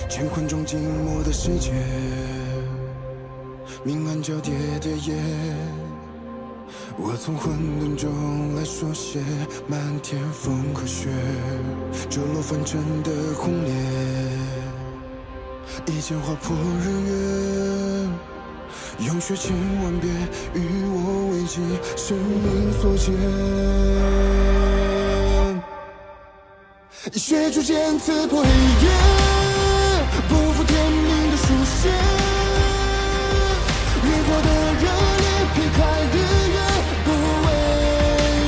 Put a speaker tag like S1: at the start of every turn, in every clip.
S1: 乾坤中静默的世界，明暗交叠的夜，我从混沌中来书写漫天风和雪，坠落凡尘的轰烈，一剑划破日月，用血千万遍与我为己，生命所见。血逐渐刺破黑夜，不负天命的书写，烈火的热烈劈开日月，不畏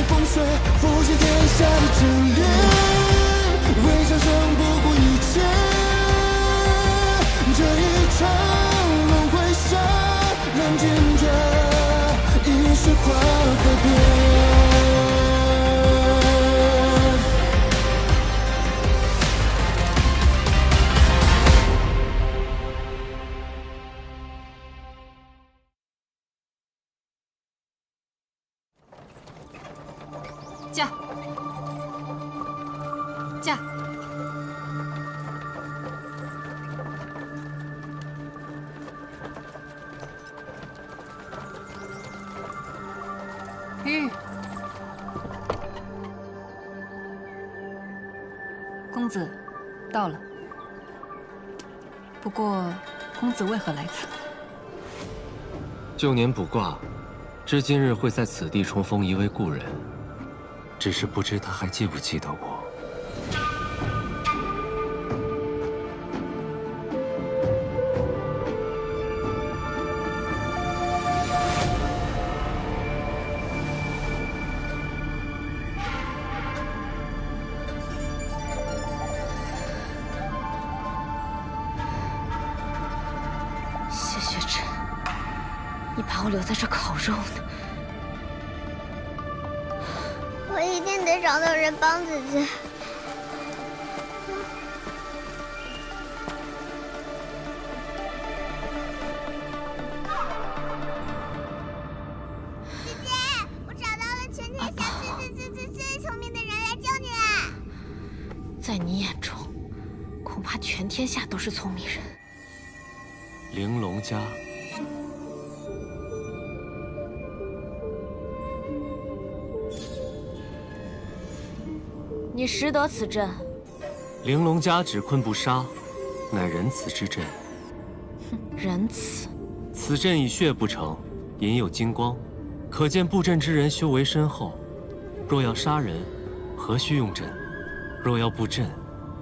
S1: 风雪，负起天下的真烈，为战胜不顾一切，这一场轮回下，燃尽这一世花和变。
S2: 驾！驾！
S3: 公子，到了。不过，公子为何来此？
S4: 旧年卜卦，知今日会在此地重逢一位故人，只是不知他还记不记得我。
S5: 谢雪晨，你把我留在这烤肉呢？
S6: 我一定得找到人帮姐姐。姐姐，我找到了全天下最聪明的人来救你啦！
S5: 在你眼中，恐怕全天下都是聪明人。
S4: 玲珑家。
S5: 你识得此阵？
S4: 玲珑家只困不杀，乃仁慈之阵。
S5: 哼，仁慈。
S4: 此阵以血不成，隐有金光，可见布阵之人修为深厚。若要杀人，何须用阵？若要布阵，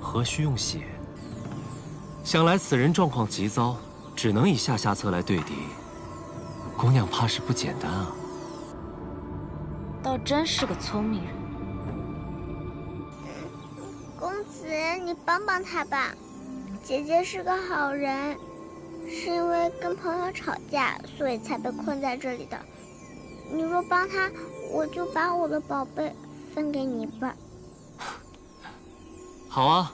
S4: 何须用血？想来此人状况极糟，只能以下策来对敌。姑娘怕是不简单啊。
S5: 倒真是个聪明人。
S6: 公子，你帮帮他吧。姐姐是个好人，是因为跟朋友吵架，所以才被困在这里的。你若帮他，我就把我的宝贝分给你吧。
S4: 好啊。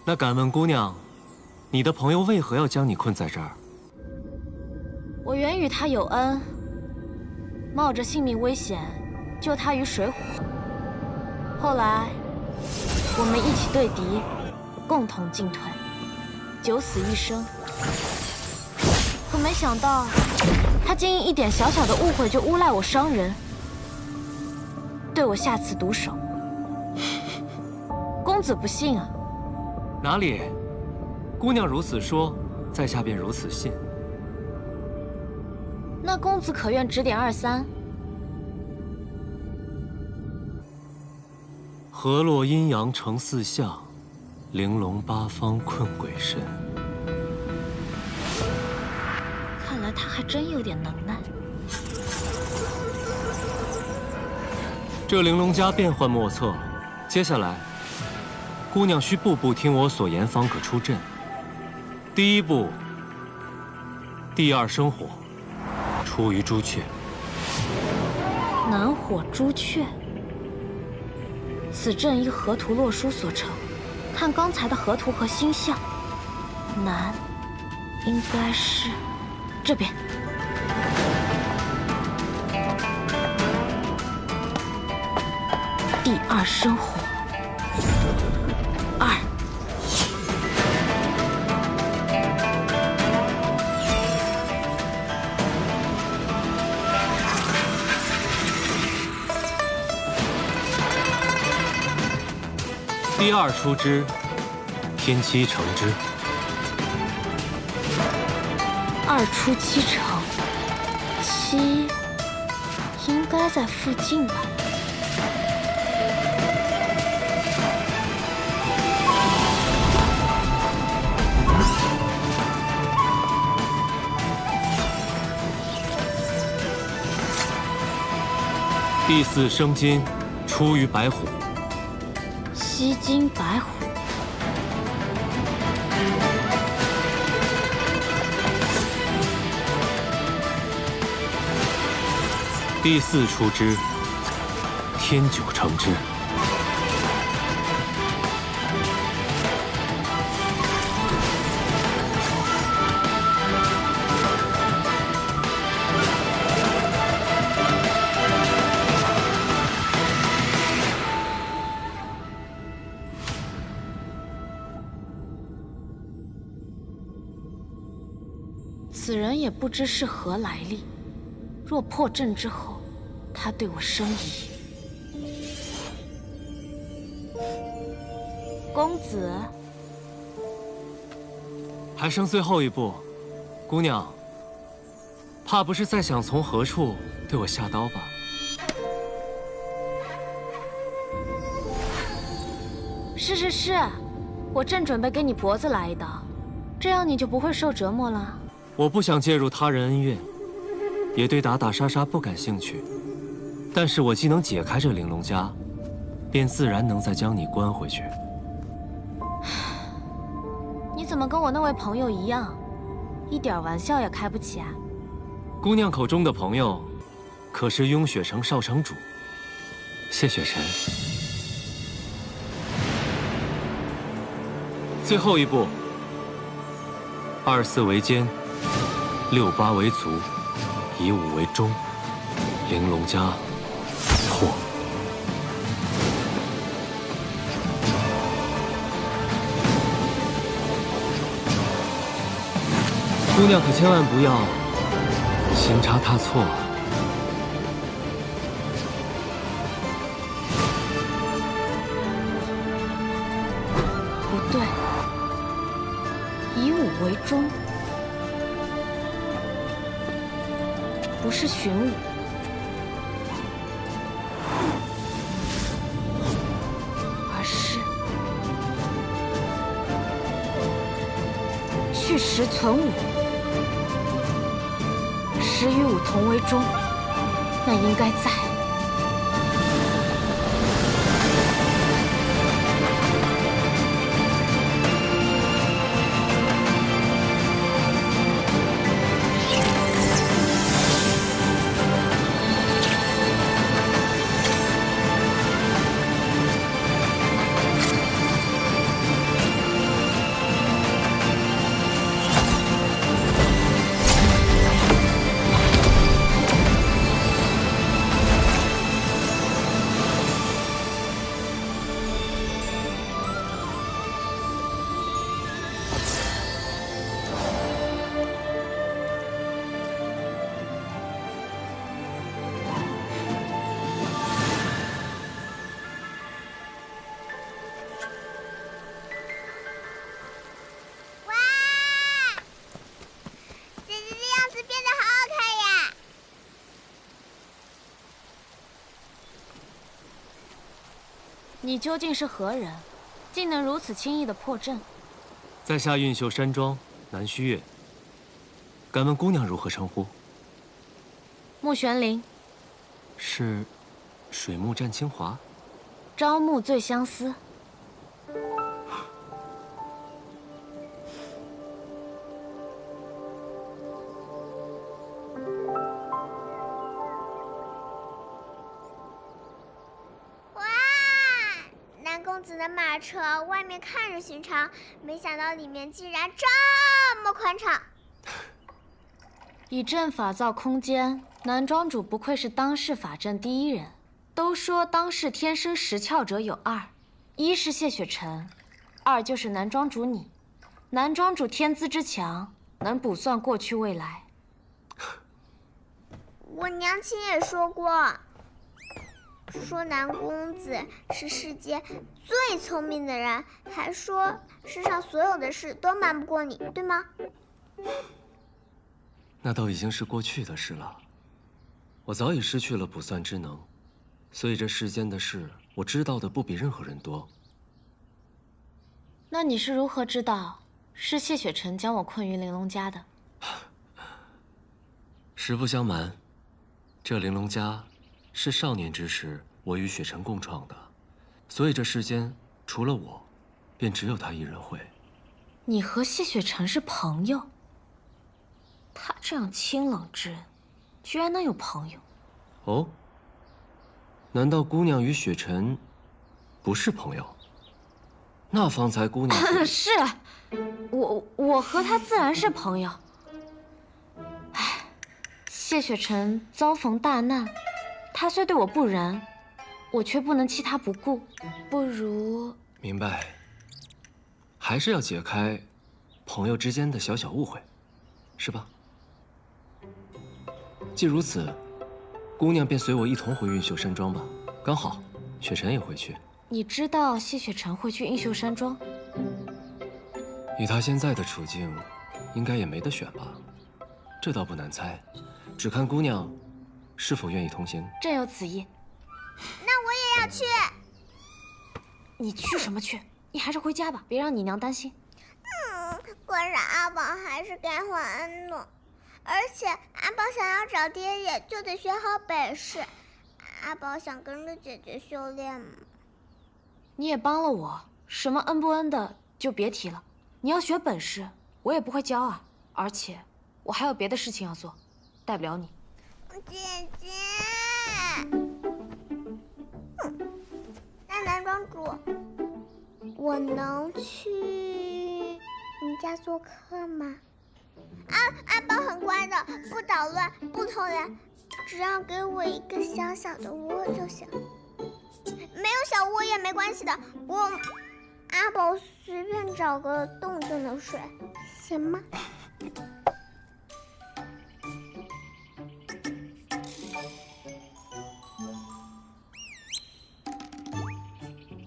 S4: 那敢问姑娘，你的朋友为何要将你困在这儿？
S5: 我原与他有恩，冒着性命危险救他于水火。后来我们一起对敌，共同进退，九死一生。可没想到，他竟因一点小小的误会就诬赖我伤人，对我下此毒手。公子不信啊？
S4: 哪里？姑娘如此说，在下便如此信。
S5: 那公子可愿指点二三？
S4: 河洛阴阳成四象，玲珑八方困鬼神。
S5: 看来他还真有点能耐。
S4: 这玲珑家变幻莫测，接下来，姑娘需步步听我所言，方可出阵。第一步，第二生火，出于朱雀。
S5: 南火朱雀。此阵依河图洛书所成，看刚才的河图和星象，南应该是这边。第二生火，二
S4: 第二出之，天七成之。
S5: 2出7成，7应该在附近吧？
S4: 第4生金，出于白虎。
S5: 吸金白虎。
S4: 第4出之，天九成之。
S5: 此人也不知是何来历，若破阵之后，他对我生疑。公子，
S4: 还剩最后一步，姑娘，怕不是在想从何处对我下刀吧？
S5: 是，我正准备给你脖子来一刀，这样你就不会受折磨了。
S4: 我不想介入他人恩怨，也对打打杀杀不感兴趣。但是我既能解开这玲珑枷，便自然能再将你关回去。
S5: 你怎么跟我那位朋友一样，一点玩笑也开不起啊？
S4: 姑娘口中的朋友，可是雍雪城少城主谢雪晨。最后一步，24为肩，68为足，以5为中，玲珑枷破。姑娘可千万不要行差踏错啊！
S5: 不对，以5为中，不是寻武，而是去实存武。实与武同为中，那应该在。你究竟是何人，竟能如此轻易的破阵？
S4: 在下运秀山庄南虚月，敢问姑娘如何称呼？
S5: 穆玄灵。
S4: 是水木战清华？
S5: 朝暮最相思。
S6: 公子的马车外面看着寻常，没想到里面竟然这么宽敞。
S5: 以阵法造空间，南庄主不愧是当世法阵第一人。都说当世天生识窍者有2，一是谢雪晨，2就是南庄主你。南庄主天资之强，能卜算过去未来。
S6: 我娘亲也说过。说南公子是世界最聪明的人，还说世上所有的事都瞒不过你，对吗？
S4: 那都已经是过去的事了。我早已失去了卜算之能，所以这世间的事，我知道的不比任何人多。
S5: 那你是如何知道是谢雪晨将我困于玲珑家的？
S4: 实不相瞒，这玲珑家是少年之时我与雪晨共创的，所以这世间除了我，便只有他一人会。
S5: 你和谢雪晨是朋友？他这样清冷之人，居然能有朋友？
S4: 哦，难道姑娘与雪晨不是朋友？那方才姑娘
S5: 是，我和他自然是朋友。唉，谢雪晨遭逢大难，他虽对我不仁，我却不能弃他不顾。不如……
S4: 明白，还是要解开朋友之间的小小误会，是吧？既如此，姑娘便随我一同回运秀山庄吧。刚好，雪晨也回去。
S5: 你知道谢雪晨会去映秀山庄？
S4: 以她现在的处境，应该也没得选吧？这倒不难猜，只看姑娘是否愿意同行。
S5: 正有此意。
S6: 那我也要去。
S5: 你去什么去？你还是回家吧，别让你娘担心。
S6: 可是阿宝还是该还恩的，而且阿宝想要找爹爷，就得学好本事。阿宝想跟着姐姐修炼吗？
S5: 你也帮了我，什么恩不恩的就别提了。你要学本事，我也不会教啊。而且我还有别的事情要做，带不了你。
S6: 姐姐，那男庄主，我能去你家做客吗？阿宝很乖的，不捣乱，不偷人，只要给我一个小小的窝就行。没有小窝也没关系的，阿宝随便找个洞就能睡，行吗？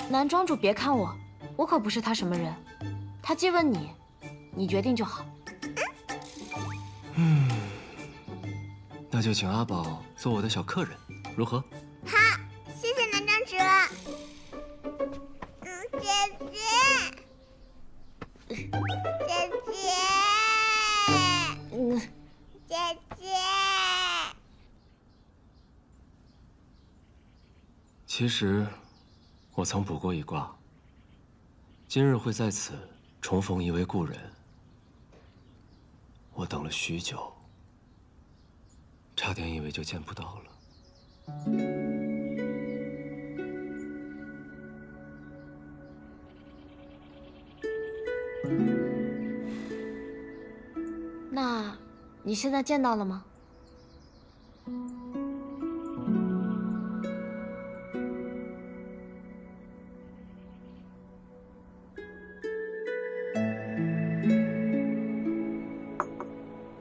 S5: 男庄主别看我，我可不是他什么人。他既问你，你决定就好。
S4: 那就请阿宝做我的小客人，如何？
S6: 好，谢谢男庄主。姐姐，姐姐，姐姐。
S4: 其实，我曾卜过一卦，今日会在此重逢一位故人。我等了许久，差点以为就见不到了。
S5: 那你现在见到了吗？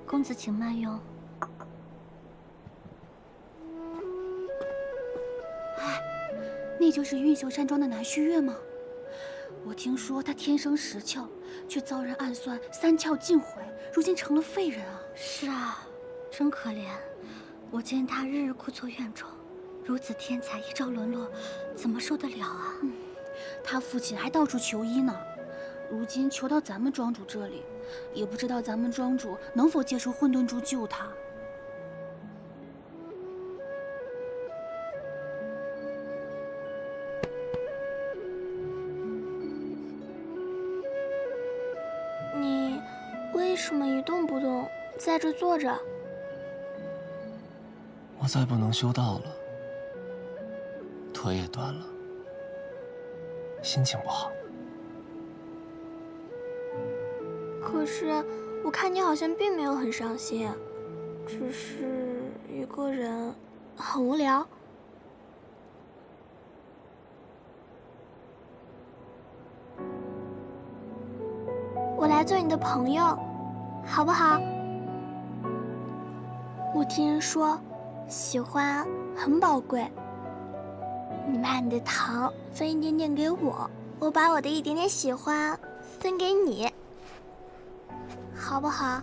S2: 公子请慢用。那就是运秀山庄的南虚月吗？我听说他天生10窍，却遭人暗算3窍尽毁，如今成了废人啊！
S7: 是啊，真可怜。我见他日日苦做怨种，如此天才一朝沦落，怎么受得了啊？
S2: 他父亲还到处求医呢，如今求到咱们庄主这里，也不知道咱们庄主能否接受混沌珠救他。
S6: 你为什么一动不动，在这坐着？
S4: 我再不能修道了，腿也断了，心情不好。
S6: 可是我看你好像并没有很伤心，只是一个人很无聊。我来做你的朋友，好不好？我听人说，喜欢很宝贵，你把你的糖分一点点给我，我把我的一点点喜欢分给你，好不好？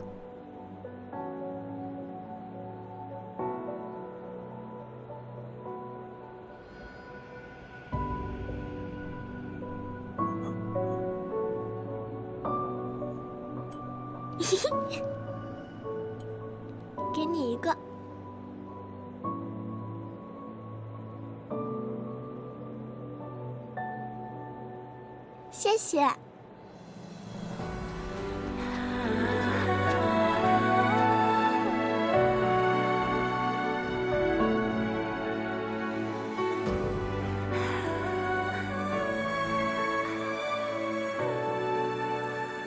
S6: 给你一个。谢谢。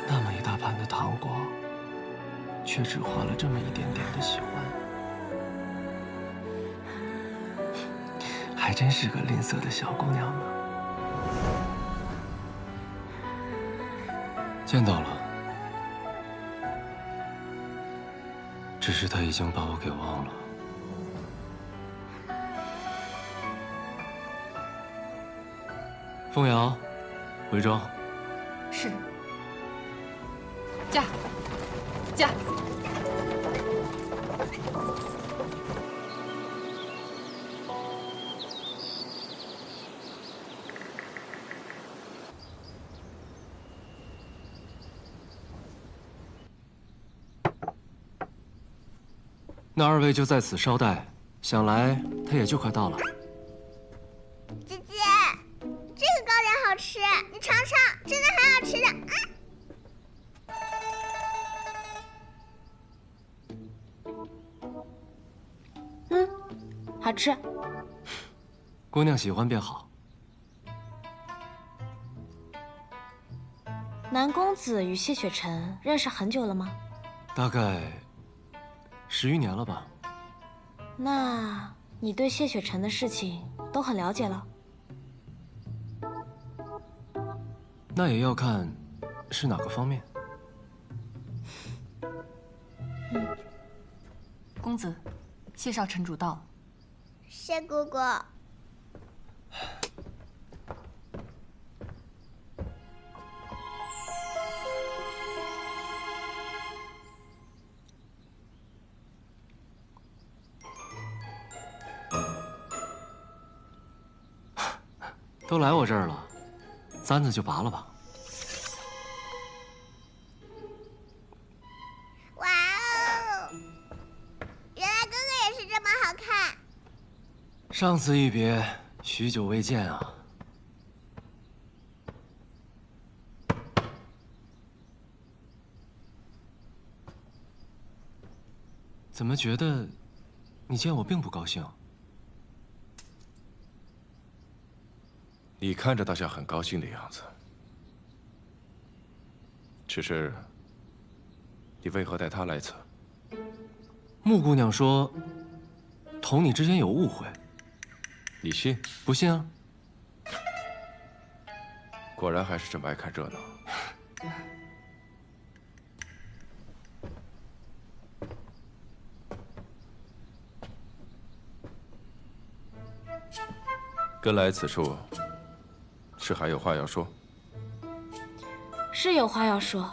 S4: 那么一大盘的糖果，却只换了这么一点点的喜欢，还真是个吝啬的小姑娘呢。见到了，只是他已经把我给忘了。凤瑶，回庄。
S3: 是。驾，驾。
S4: 那二位就在此稍待，想来他也就快到了。
S6: 姐姐，这个糕点好吃，你尝尝，真的很好吃的。
S5: 好吃。
S4: 姑娘喜欢便好。
S5: 南公子与谢雪晨认识很久了吗？
S4: 大概10余年了吧。
S5: 那你对谢雪晨的事情都很了解了？
S4: 那也要看是哪个方面。
S3: 公子，谢少城主到了。
S6: 谢哥哥。
S4: 都来我这儿了，簪子就拔了吧。
S6: 哇哦！原来哥哥也是这么好看。
S4: 上次一别，许久未见啊。怎么觉得你见我并不高兴？
S8: 你看着倒像很高兴的样子，只是你为何带她来此？
S4: 穆姑娘说，同你之间有误会。
S8: 你信？
S4: 不信啊？
S8: 果然还是这么爱看热闹。跟来此处，是还有话要说？
S5: 是有话要说。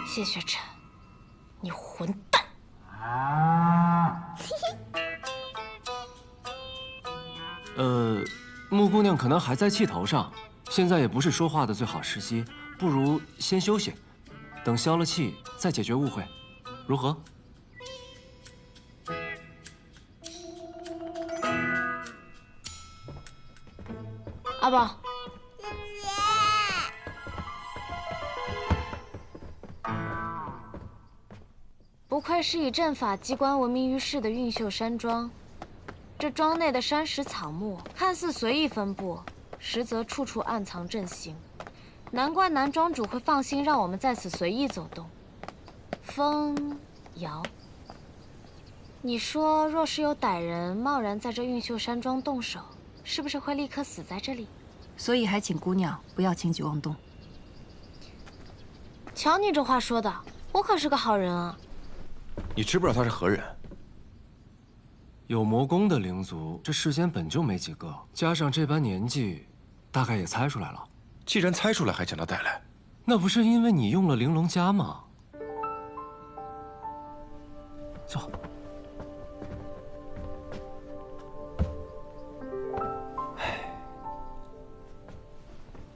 S5: 谢雪晨，你混蛋！
S4: 穆姑娘可能还在气头上，现在也不是说话的最好时机，不如先休息，等消了气再解决误会，如何？
S5: 阿宝，
S6: 姐姐。
S5: 不愧是以阵法机关闻名于世的韵秀山庄。这庄内的山石草木看似随意分布，实则处处暗藏阵形。难怪南庄主会放心让我们在此随意走动。风瑶，你说若是有歹人贸然在这韵秀山庄动手，是不是会立刻死在这里？
S3: 所以还请姑娘不要轻举妄动。
S5: 瞧你这话说的，我可是个好人啊。
S8: 你知不知道他是何人？
S4: 有魔功的灵族，这世间本就没几个，加上这般年纪，大概也猜出来了。
S8: 既然猜出来，还将他带来，
S4: 那不是因为你用了玲珑枷吗？坐。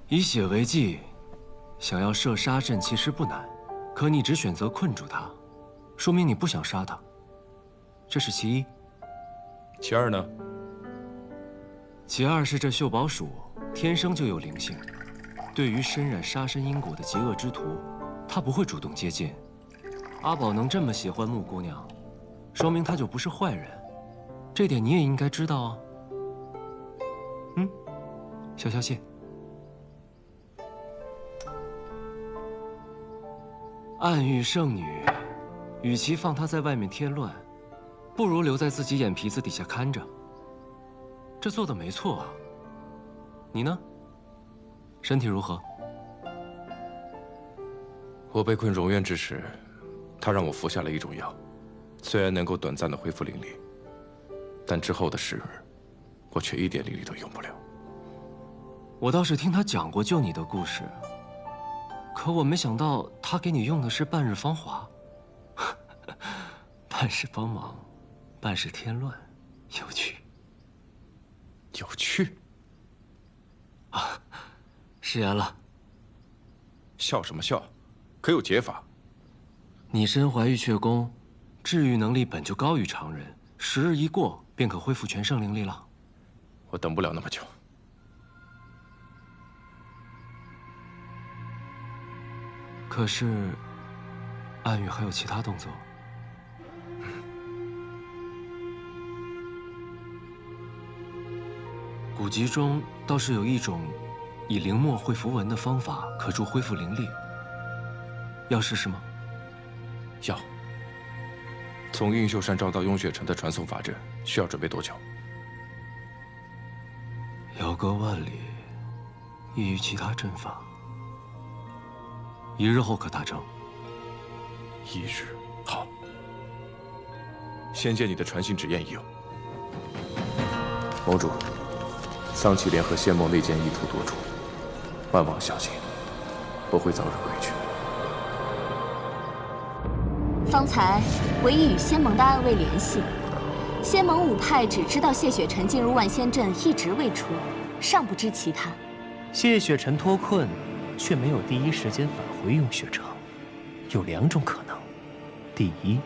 S4: 以血为祭，想要设杀阵其实不难，可你只选择困住他，说明你不想杀他。这是其一。
S8: 其二呢？
S4: 其二是这秀宝鼠天生就有灵性，对于身染杀身因果的极恶之徒，他不会主动接近。阿宝能这么喜欢木姑娘，说明他就不是坏人，这点你也应该知道啊。消消气。暗域圣女，与其放她在外面添乱，不如留在自己眼皮子底下看着。这做的没错啊。你呢？身体如何？
S8: 我被困荣渊之时，他让我服下了一种药，虽然能够短暂的恢复灵力，但之后的10日，我却一点灵力都用不了。
S4: 我倒是听他讲过救你的故事，可我没想到他给你用的是半日芳华，半是帮忙，半是添乱，有趣。
S8: 有趣？
S4: 啊，食言了。
S8: 笑什么笑？可有解法？
S4: 你身怀玉阙功，治愈能力本就高于常人，10日一过便可恢复全盛灵力了。
S8: 我等不了那么久。
S4: 可是，暗域还有其他动作。古籍中倒是有一种以灵墨绘符文的方法，可助恢复灵力。要试试吗？
S8: 要。从映秀山庄到雍雪城的传送法阵需要准备多久？
S4: 遥隔万里，异于其他阵法。1日后可达成。
S8: 1日，好。先借你的传信纸验一用。盟主，桑启莲和仙盟内奸意图多处，万望小心，我会早日回去。
S9: 方才唯一与仙盟的暗卫联系，仙盟5派只知道谢雪晨进入万仙阵一直未出，尚不知其他。
S10: 谢雪晨脱困，却没有第一时间返回雍雪城，有2种可能：第一，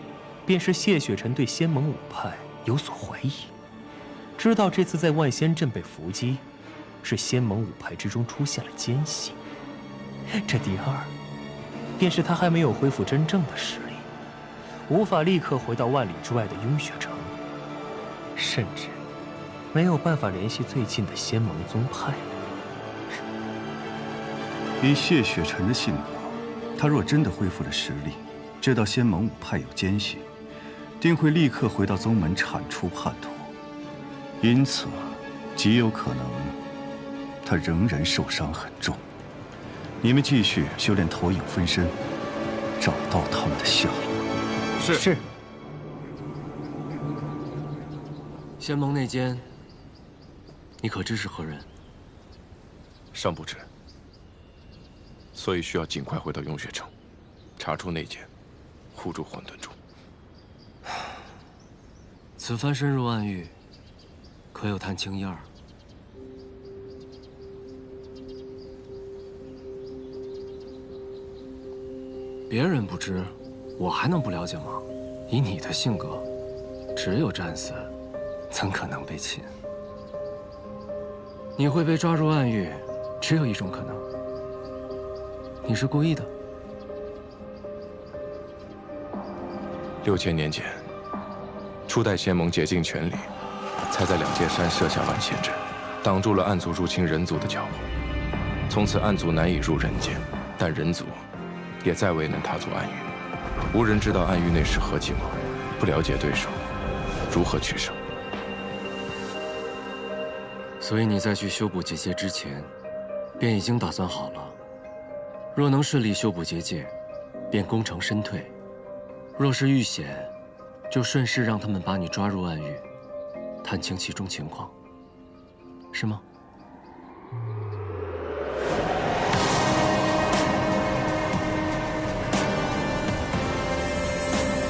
S10: 便是谢雪晨对仙盟5派有所怀疑，知道这次在万仙阵被伏击，是仙盟5派之中出现了奸细；这第二，便是他还没有恢复真正的实力，无法立刻回到万里之外的雍雪城，甚至没有办法联系最近的仙盟宗派。
S11: 以谢雪晨的性格，他若真的恢复了实力，知道仙盟5派有奸细，定会立刻回到宗门铲除叛徒。因此，极有可能他仍然受伤很重。你们继续修炼投影分身，找到他们的下落。
S10: 是。
S4: 仙盟内奸，你可知是何人？
S8: 尚不知。所以需要尽快回到雍雪城，查出内奸，护住混沌珠。
S4: 此番深入暗域，可有探清一二？别人不知，我还能不了解吗？以你的性格，只有战死，怎可能被擒？你会被抓入暗域，只有一种可能。你是故意的。
S8: 6000年前，初代仙盟竭尽全力，才在2界山设下万仙阵，挡住了暗族入侵人族的脚步。从此暗族难以入人间，但人族也再未能踏足暗域。无人知道暗域内是何情况，不了解对手，如何取胜？
S4: 所以你在去修补结界之前，便已经打算好了。若能顺利修补结界，便功成身退；若是遇险，就顺势让他们把你抓入暗狱，探清其中情况，是吗？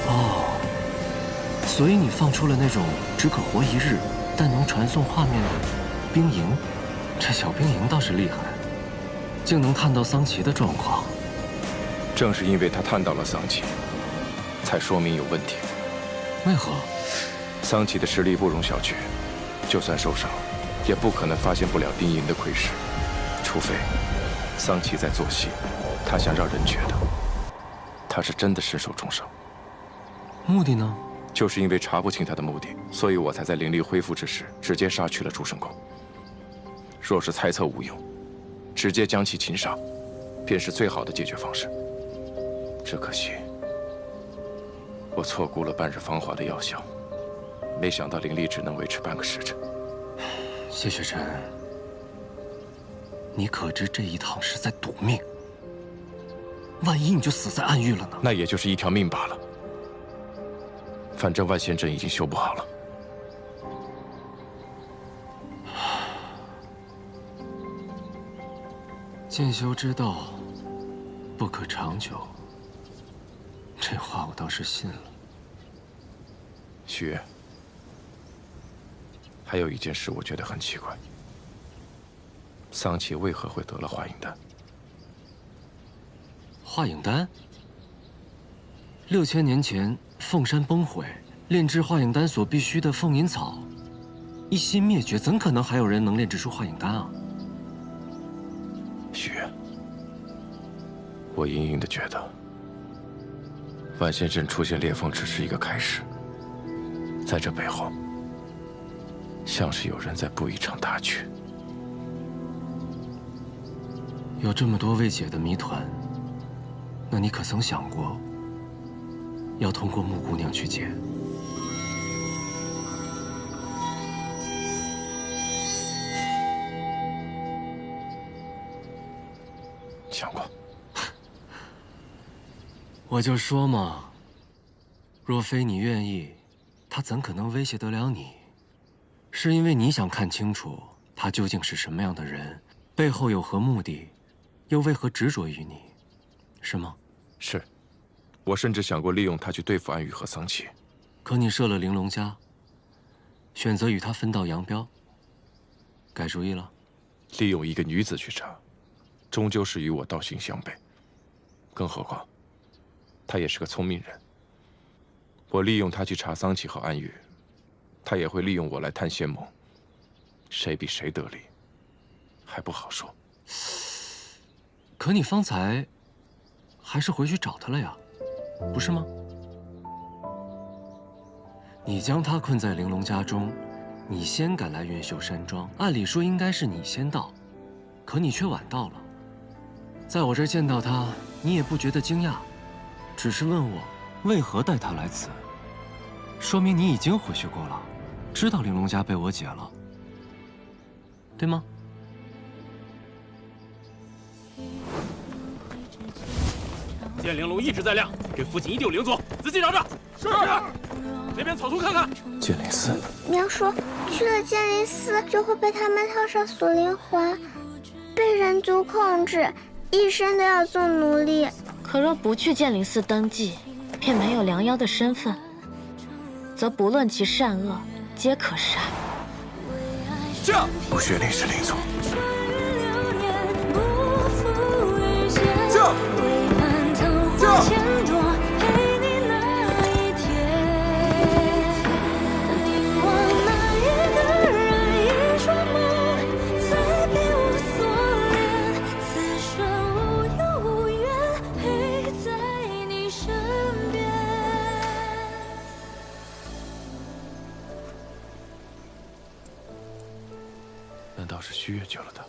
S4: 哦，所以你放出了那种只可活1日，但能传送画面的兵营。这小兵营倒是厉害，竟能探到桑奇的状况。
S8: 正是因为他探到了桑奇，才说明有问题。
S4: 为何？
S8: 桑奇的实力不容小觑，就算受伤，也不可能发现不了兵营的窥视，除非桑奇在做戏，他想让人觉得他是真的身受重伤。
S4: 目的呢？
S8: 就是因为查不清他的目的，所以我才在灵力恢复之时直接杀去了诸圣公。若是猜测无用，直接将其擒杀，便是最好的解决方式。只可惜，我错估了半日芳华的药效，没想到灵力只能维持半个时辰。
S4: 谢雪晨，你可知这一趟是在赌命？万一你就死在暗狱了呢？
S8: 那也就是一条命罢了。反正万仙阵已经修不好了。
S4: 渐修之道，不可长久。这话我倒是信了。
S8: 许月，还有一件事我觉得很奇怪，桑奇为何会得了化影丹？
S4: 化影丹？6000年前凤山崩毁，炼制化影丹所必需的凤隐草一夕灭绝，怎可能还有人能炼制出化影丹啊？
S8: 许月，我隐隐的觉得，万仙阵出现裂缝只是一个开始，在这背后，像是有人在布一场大局。
S4: 有这么多未解的谜团，那你可曾想过，要通过木姑娘去解？
S8: 想过。
S4: 我就说嘛，若非你愿意，他怎可能威胁得了你？是因为你想看清楚他究竟是什么样的人，背后有何目的，又为何执着于你，是吗？
S8: 是，我甚至想过利用他去对付安宇和桑奇。
S4: 可你设了玲珑家，选择与他分道扬镳，改主意了？
S8: 利用一个女子去查，终究是与我道行相悖。更何况，他也是个聪明人。我利用他去查桑奇和安宇，他也会利用我来探仙盟。谁比谁得利，还不好说。
S4: 可你方才还是回去找他了呀，不是吗？你将他困在玲珑家中，你先赶来云秀山庄，按理说应该是你先到，可你却晚到了。在我这儿见到他，你也不觉得惊讶，只是问我为何带他来此，说明你已经回去过了，知道玲珑家被我解了，对吗？
S12: 剑灵龙一直在亮，这附近一定有灵族，仔细找找。是。那边草丛看看。
S8: 剑灵寺。
S6: 娘说，去了剑灵寺就会被他们套上锁灵环，被人族控制，一生都要做奴隶。
S5: 可若不去剑灵寺登记，便没有良妖的身份，则不论其善恶，皆可杀。
S8: 驾！不学历是灵族。驾！难道是虚月救了他？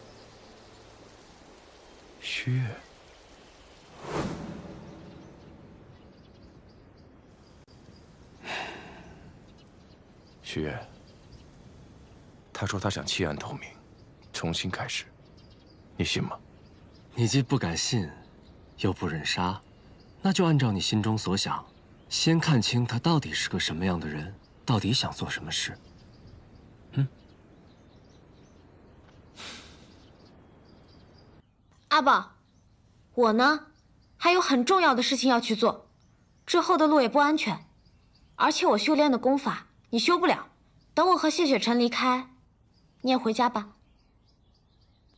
S8: 虚月。虚月，他说他想弃暗投明，重新开始，你信吗？
S4: 你既不敢信，又不忍杀，那就按照你心中所想，先看清他到底是个什么样的人，到底想做什么事。
S5: 阿宝，我呢，还有很重要的事情要去做，之后的路也不安全，而且我修炼的功法你修不了。等我和谢雪晨离开，你也回家吧。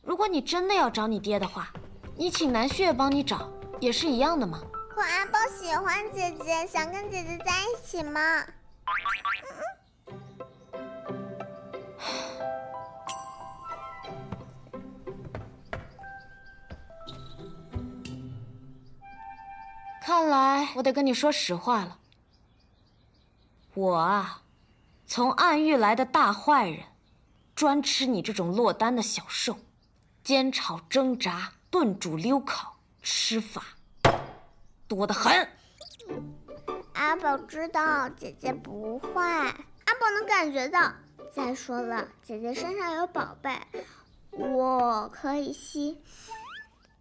S5: 如果你真的要找你爹的话，你请南旭月帮你找，也是一样的嘛。
S6: 可阿宝喜欢姐姐，想跟姐姐在一起嘛。
S5: 看来我得跟你说实话了。我啊，从暗域来的大坏人，专吃你这种落单的小兽，煎炒蒸炸炖煮溜烤，吃法多得很。
S6: 阿宝知道姐姐不坏，阿宝能感觉到。再说了，姐姐身上有宝贝，我可以吸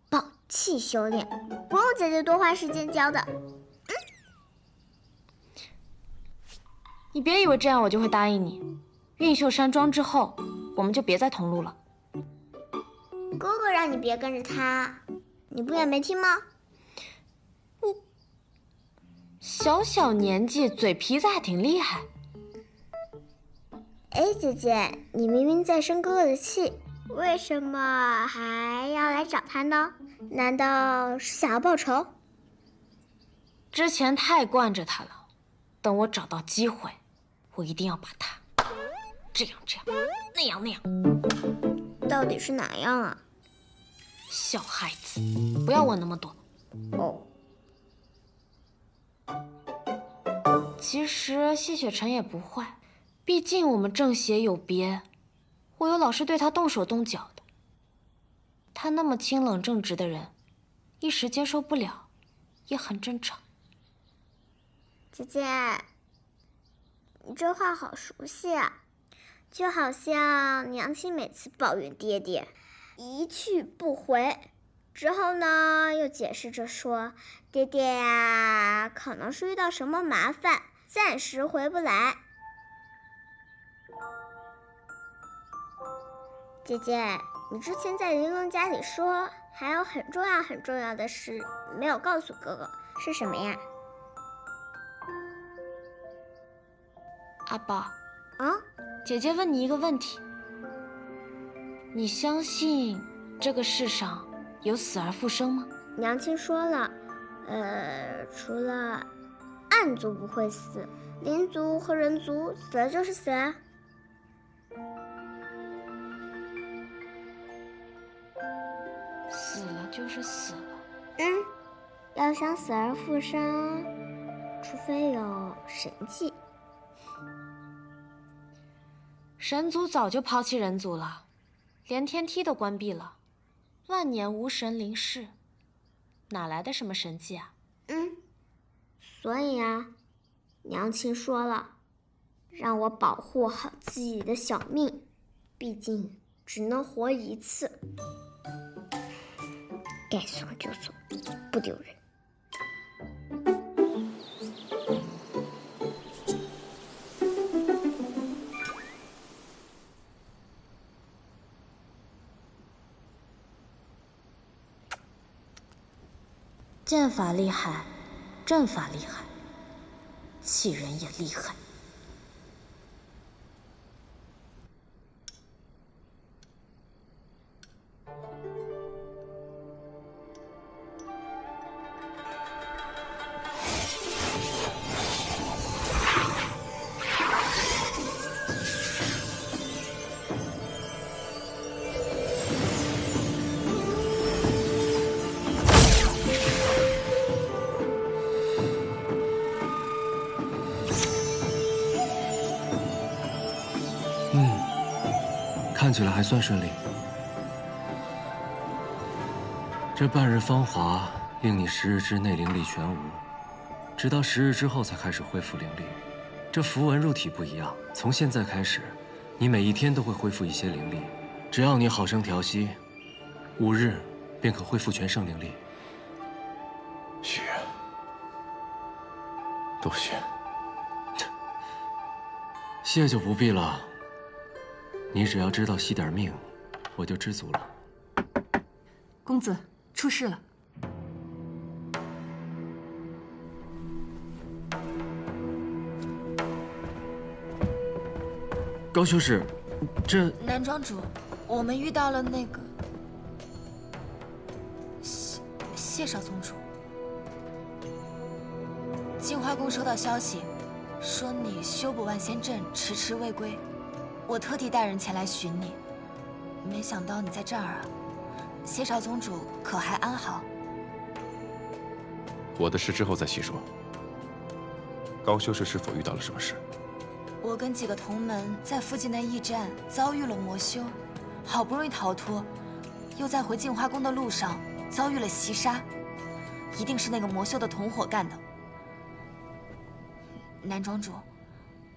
S6: 宝气修炼，不用姐姐多花时间教的。
S5: 你别以为这样我就会答应你。运秀山庄之后，我们就别再同路了。
S6: 哥哥让你别跟着他，你不也没听吗？
S5: 小小年纪，嘴皮子还挺厉害。
S6: 哎，姐姐，你明明在生哥哥的气，为什么还要来找他呢？难道是想要报仇？
S5: 之前太惯着他了，等我找到机会，我一定要把他这样那样那样。
S6: 到底是哪样啊？
S5: 小孩子，不要问那么多。
S6: 哦。
S5: 其实谢雪晨也不坏，毕竟我们正邪有别，我有老是对他动手动脚的。他那么清冷正直的人，一时接受不了，也很正常。
S6: 姐姐，你这话好熟悉啊，就好像娘亲每次抱怨爹爹一去不回，之后呢又解释着说爹爹呀可能是遇到什么麻烦，暂时回不来。姐姐，你之前在玲珑家里说还有很重要的事没有告诉哥哥，是什么呀？
S5: 阿宝，姐姐问你一个问题，你相信这个世上有死而复生吗？
S6: 娘亲说了，除了暗族不会死，灵族和人族死了就是死了。
S5: 死了就是死了。
S6: 要想死而复生，除非有神迹。
S5: 神族早就抛弃人族了，连天梯都关闭了，万年无神灵世，哪来的什么神迹啊？
S6: 所以啊，娘亲说了，让我保护好自己的小命，毕竟只能活一次，该送就送，不丢人。
S5: 剑法厉害，阵法厉害，气人也厉害。
S4: 看起来还算顺利。这半日芳华令你10日之内灵力全无，直到10日之后才开始恢复灵力。这符文入体不一样，从现在开始，你每一天都会恢复一些灵力。只要你好生调息，5日便可恢复全盛灵力。
S8: 雪，多谢。
S4: 谢就不必了。你只要知道惜点命，我就知足了。
S3: 公子，出事了。
S4: 高修士，这
S5: 南庄主，我们遇到了那个谢少宗主。净花宫收到消息，说你修补万仙阵迟迟未归，我特地带人前来寻你，没想到你在这儿啊！谢少宗主可还安好？
S8: 我的事之后再细说。高修士是否遇到了什么事？
S5: 我跟几个同门在附近的驿站遭遇了魔修，好不容易逃脱，又在回净花宫的路上遭遇了袭杀，一定是那个魔修的同伙干的。南庄主，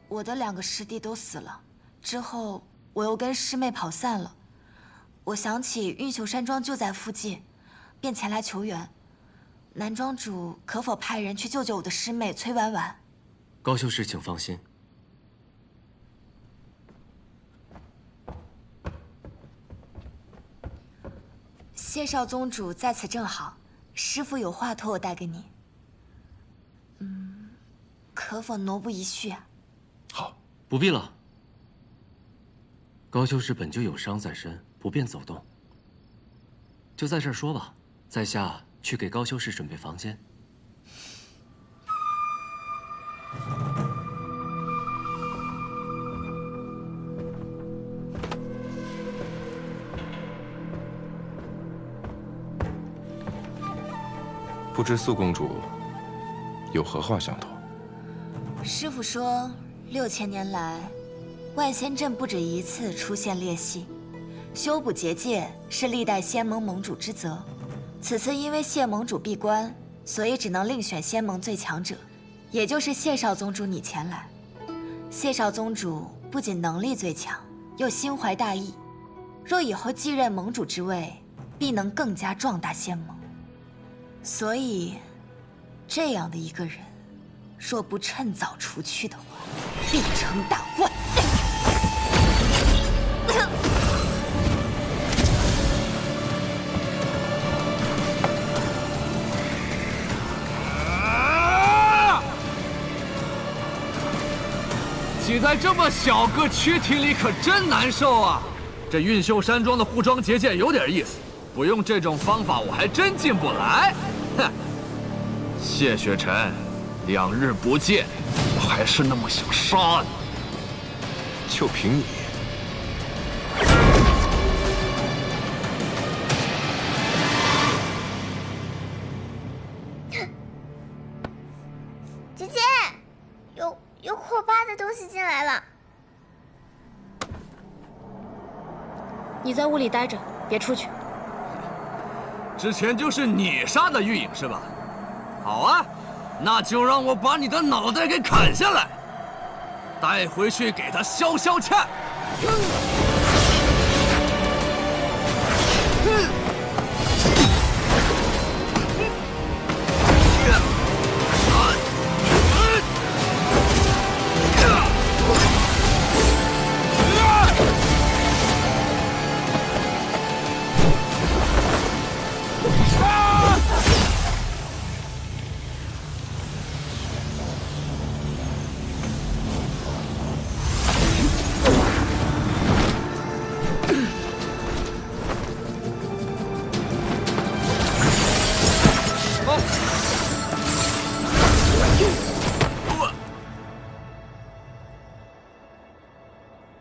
S5: 我的2个师弟都死了，之后我又跟师妹跑散了。我想起运秀山庄就在附近，便前来求援。南庄主可否派人去救救我的师妹崔婉婉？
S4: 高修士，请放心。
S5: 谢少宗主在此正好，师父有话托我带给你。可否挪步一叙啊？
S8: 好，
S4: 不必了。高修士本就有伤在身，不便走动，就在这儿说吧。在下去给高修士准备房间。
S8: 不知素公主有何话相托？
S5: 师父说，6000年来，万仙阵不止一次出现裂隙，修补结界是历代仙盟盟主之责。此次因为谢盟主闭关，所以只能另选仙盟最强者，也就是谢少宗主你前来。谢少宗主不仅能力最强，又心怀大义，若以后继任盟主之位，必能更加壮大仙盟。所以，这样的一个人，若不趁早除去的话，必成大患。
S13: 挤在这么小个躯体里可真难受啊！这运秀山庄的护装结界有点意思，不用这种方法我还真进不来。哼，谢雪晨，2日不见，我还是那么想杀你。
S8: 就凭你，
S6: 姐姐，有可怕的东西进来了。
S5: 你在屋里待着，别出去。
S13: 之前就是你杀的玉影是吧？好啊，那就让我把你的脑袋给砍下来，带回去给他消消气。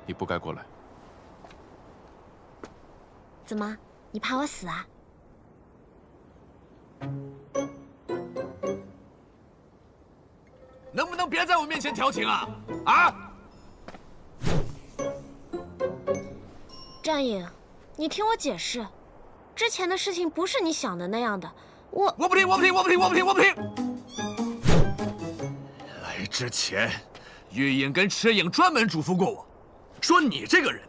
S8: 你不该过来。
S5: 怎么，你怕我死啊？
S13: 能不能别在我面前调情啊？啊！
S5: 战影，你听我解释，之前的事情不是你想的那样的。我
S13: 不听！来之前，玉影跟赤影专门嘱咐过我，说你这个人，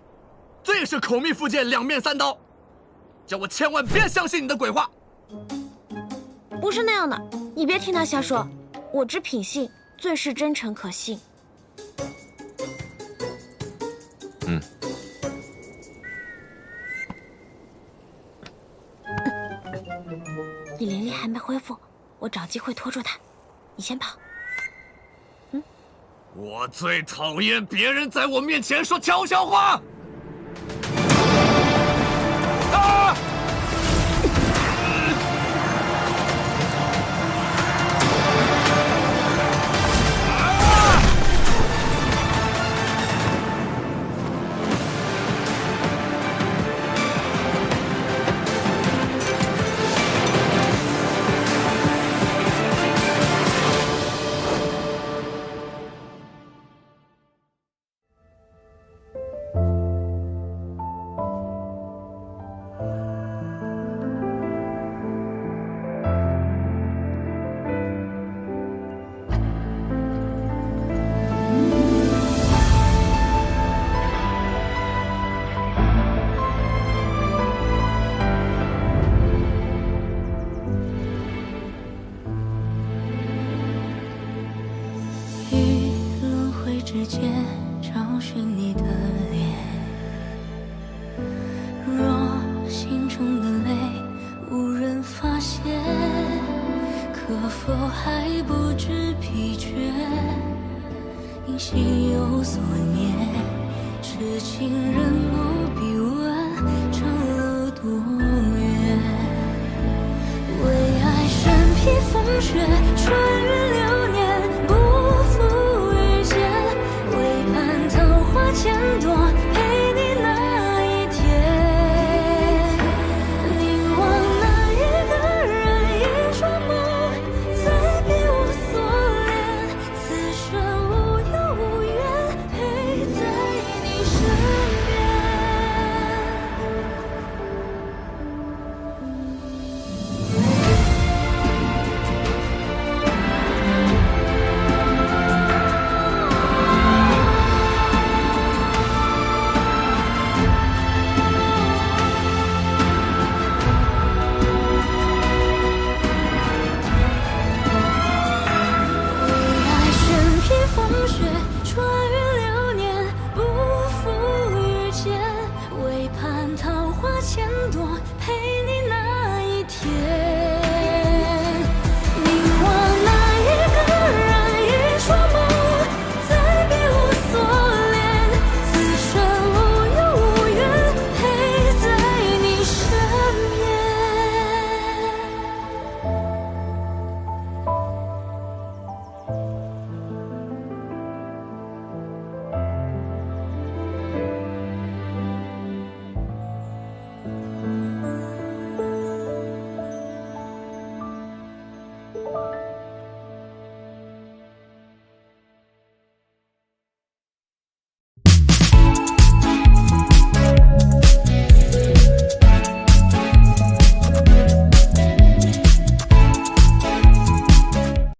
S13: 最是口蜜腹剑、两面三刀，叫我千万别相信你的鬼话。
S5: 不是那样的，你别听他瞎说。我知品性，最是真诚可信。你灵力还没恢复，我找机会拖住他。你先跑。
S13: 我最讨厌别人在我面前说悄悄话。啊！
S14: 之间找寻你的脸，若心中的泪无人发现，可否还不知疲倦？因心有所念，痴情人不必问长路多远。为爱身披风雪，穿越流年，不负遇见。为盼桃花千朵。